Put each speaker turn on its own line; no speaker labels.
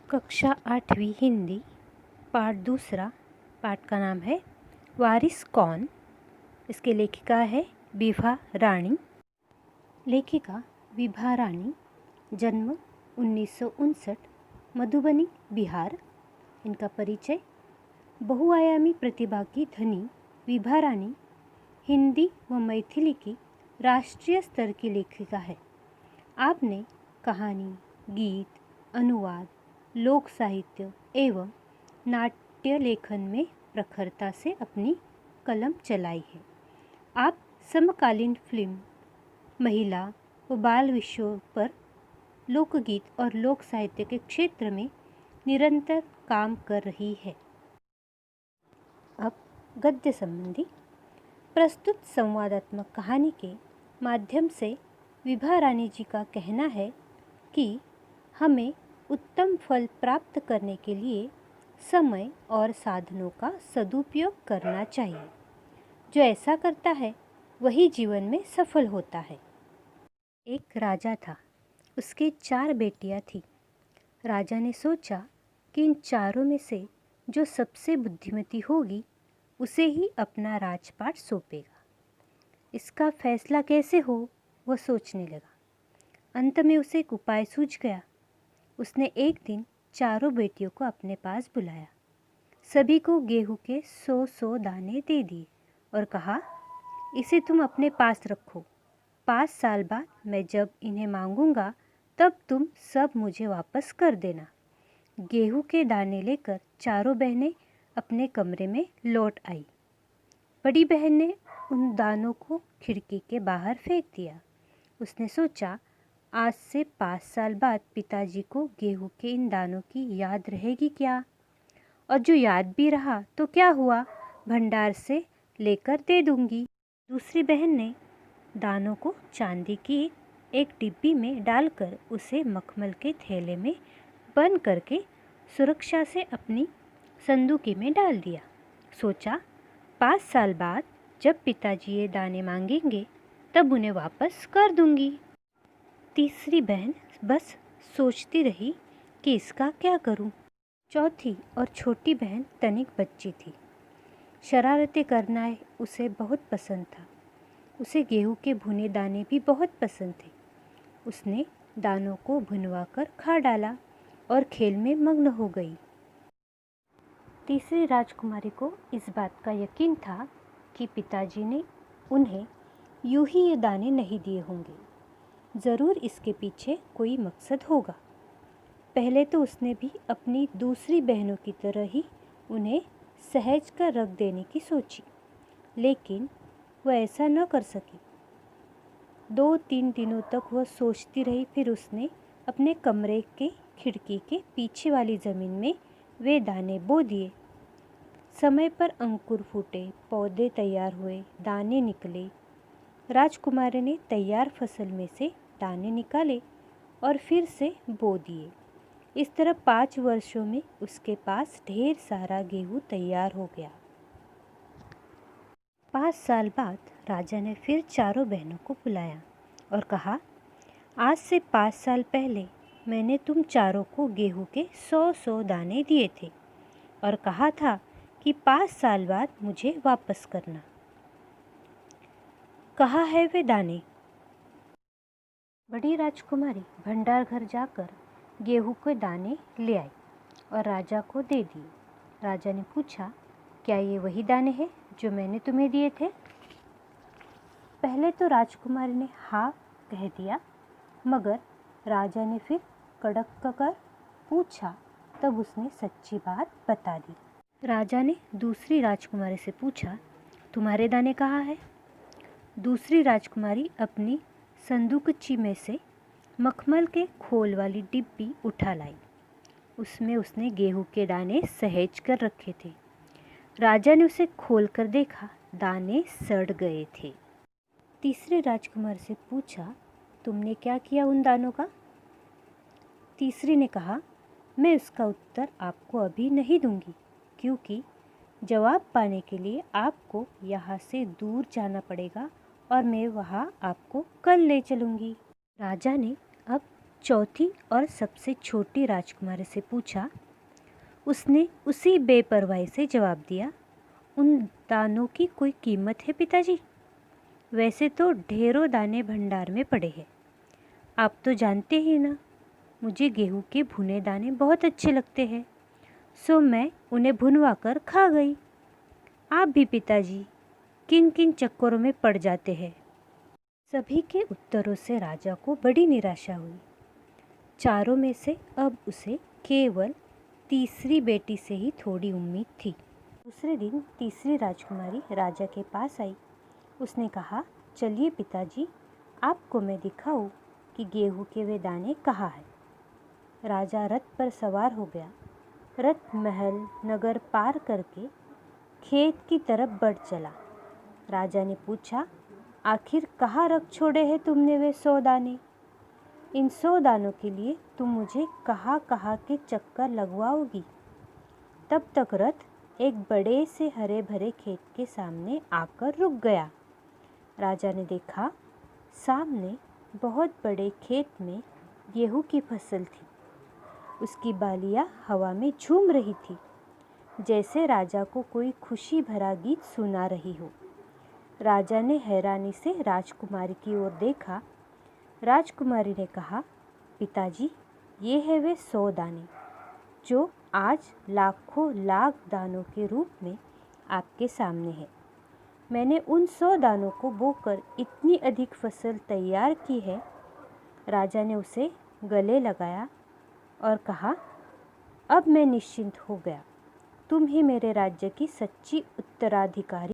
कक्षा 8वीं हिंदी पाठ दूसरा। पाठ का नाम है वारिस कौन। इसके लेखिका है विभा रानी। लेखिका विभा रानी, जन्म 1959, मधुबनी बिहार। इनका परिचय। बहुआयामी प्रतिभा की धनी विभा रानी हिंदी व मैथिली की राष्ट्रीय स्तर की लेखिका है। आपने कहानी, गीत, अनुवाद, लोक साहित्य एवं नाट्य लेखन में प्रखरता से अपनी कलम चलाई है। आप समकालीन फिल्म, महिला व बाल विषयों पर लोकगीत और लोक साहित्य के क्षेत्र में निरंतर काम कर रही है। अब गद्य संबंधी। प्रस्तुत संवादात्मक कहानी के माध्यम से विभा रानी जी का कहना है कि हमें उत्तम फल प्राप्त करने के लिए समय और साधनों का सदुपयोग करना चाहिए। जो ऐसा करता है वही जीवन में सफल होता है। एक राजा था, उसके 4 बेटियां थीं। राजा ने सोचा कि इन चारों में से जो सबसे बुद्धिमती होगी उसे ही अपना राजपाट सौंपेगा। इसका फैसला कैसे हो वह सोचने लगा। अंत में उसे एक उपाय सूझ गया। उसने एक दिन चारों बेटियों को अपने पास बुलाया, सभी को गेहूं के 100-100 दाने दे दिए और कहा, इसे तुम अपने पास रखो। 5 साल बाद मैं जब इन्हें मांगूंगा तब तुम सब मुझे वापस कर देना। गेहूं के दाने लेकर चारों बहनें अपने कमरे में लौट आई। बड़ी बहन ने उन दानों को खिड़की के बाहर फेंक दिया। उसने सोचा, आज से 5 साल बाद पिताजी को गेहूं के इन दानों की याद रहेगी क्या? और जो याद भी रहा तो क्या हुआ, भंडार से लेकर दे दूंगी। दूसरी बहन ने दानों को चांदी की एक डिब्बी में डालकर उसे मखमल के थैले में बंद करके सुरक्षा से अपनी संदूकी में डाल दिया। सोचा, 5 साल बाद जब पिताजी ये दाने मांगेंगे तब उन्हें वापस कर दूंगी। तीसरी बहन बस सोचती रही कि इसका क्या करूं। चौथी और छोटी बहन तनिक बच्ची थी। शरारतें करना उसे बहुत पसंद था। उसे गेहूं के भुने दाने भी बहुत पसंद थे। उसने दानों को भुनवाकर खा डाला और खेल में मग्न हो गई। तीसरी राजकुमारी को इस बात का यकीन था कि पिताजी ने उन्हें यूं ही ये दाने नहीं दिए होंगे। ज़रूर इसके पीछे कोई मकसद होगा। पहले तो उसने भी अपनी दूसरी बहनों की तरह ही उन्हें सहेज कर रख देने की सोची, लेकिन वह ऐसा न कर सकी। 2-3 दिनों तक वह सोचती रही। फिर उसने अपने कमरे के खिड़की के पीछे वाली ज़मीन में वे दाने बो दिए। समय पर अंकुर फूटे, पौधे तैयार हुए, दाने निकले। राजकुमारी ने तैयार फसल में से दाने निकाले और फिर से बो दिए। इस तरह 5 वर्षों में उसके पास ढेर सारा गेहूं तैयार हो गया। 5 साल बाद राजा ने फिर चारों बहनों को बुलाया और कहा, आज से 5 साल पहले मैंने तुम चारों को गेहूं के 100-100 दाने दिए थे और कहा था कि 5 साल बाद मुझे वापस करना। कहाँ है वे दाने? बड़ी राजकुमारी भंडार घर जाकर गेहूं के दाने ले आई और राजा को दे दिए। राजा ने पूछा, क्या ये वही दाने हैं जो मैंने तुम्हें दिए थे? पहले तो राजकुमारी ने हाँ कह दिया, मगर राजा ने फिर कड़क कर पूछा, तब उसने सच्ची बात बता दी। राजा ने दूसरी राजकुमारी से पूछा, तुम्हारे दाने कहाँ हैं? दूसरी राजकुमारी अपनी संदूकची में से मखमल के खोल वाली डिब्बी उठा लाई। उसमें उसने गेहूं के दाने सहेज कर रखे थे। राजा ने उसे खोल कर देखा, दाने सड़ गए थे। तीसरे राजकुमार से पूछा, तुमने क्या किया उन दानों का? तीसरी ने कहा, मैं उसका उत्तर आपको अभी नहीं दूंगी, क्योंकि जवाब पाने के लिए आपको यहाँ से दूर जाना पड़ेगा और मैं वहाँ आपको कल ले चलूँगी। राजा ने अब चौथी और सबसे छोटी राजकुमारी से पूछा। उसने उसी बेपरवाही से जवाब दिया, उन दानों की कोई कीमत है पिताजी? वैसे तो ढेरों दाने भंडार में पड़े हैं। आप तो जानते ही ना, मुझे गेहूं के भुने दाने बहुत अच्छे लगते हैं, सो मैं उन्हें भुनवा कर खा गई। आप भी पिताजी किन किन चक्करों में पड़ जाते हैं। सभी के उत्तरों से राजा को बड़ी निराशा हुई। चारों में से अब उसे केवल तीसरी बेटी से ही थोड़ी उम्मीद थी। दूसरे दिन तीसरी राजकुमारी राजा के पास आई। उसने कहा, चलिए पिताजी, आपको मैं दिखाऊं कि गेहूं के वे दाने कहाँ हैं। राजा रथ पर सवार हो गया। रथ महल नगर पार करके खेत की तरफ बढ़ चला। राजा ने पूछा, आखिर कहाँ रख छोड़े हैं तुमने वे 100 दाने? इन 100 दानों के लिए तुम मुझे कहाँ कहाँ के चक्कर लगवाओगी? तब तक रथ एक बड़े से हरे भरे खेत के सामने आकर रुक गया। राजा ने देखा, सामने बहुत बड़े खेत में गेहूं की फसल थी। उसकी बालियां हवा में झूम रही थी, जैसे राजा को कोई खुशी भरा गीत सुना रही हो। राजा ने हैरानी से राजकुमारी की ओर देखा। राजकुमारी ने कहा, पिताजी, ये है वे 100 दाने जो आज लाखों लाख दानों के रूप में आपके सामने है। मैंने उन 100 दानों को बोकर इतनी अधिक फसल तैयार की है। राजा ने उसे गले लगाया और कहा, अब मैं निश्चिंत हो गया। तुम ही मेरे राज्य की सच्ची उत्तराधिकारी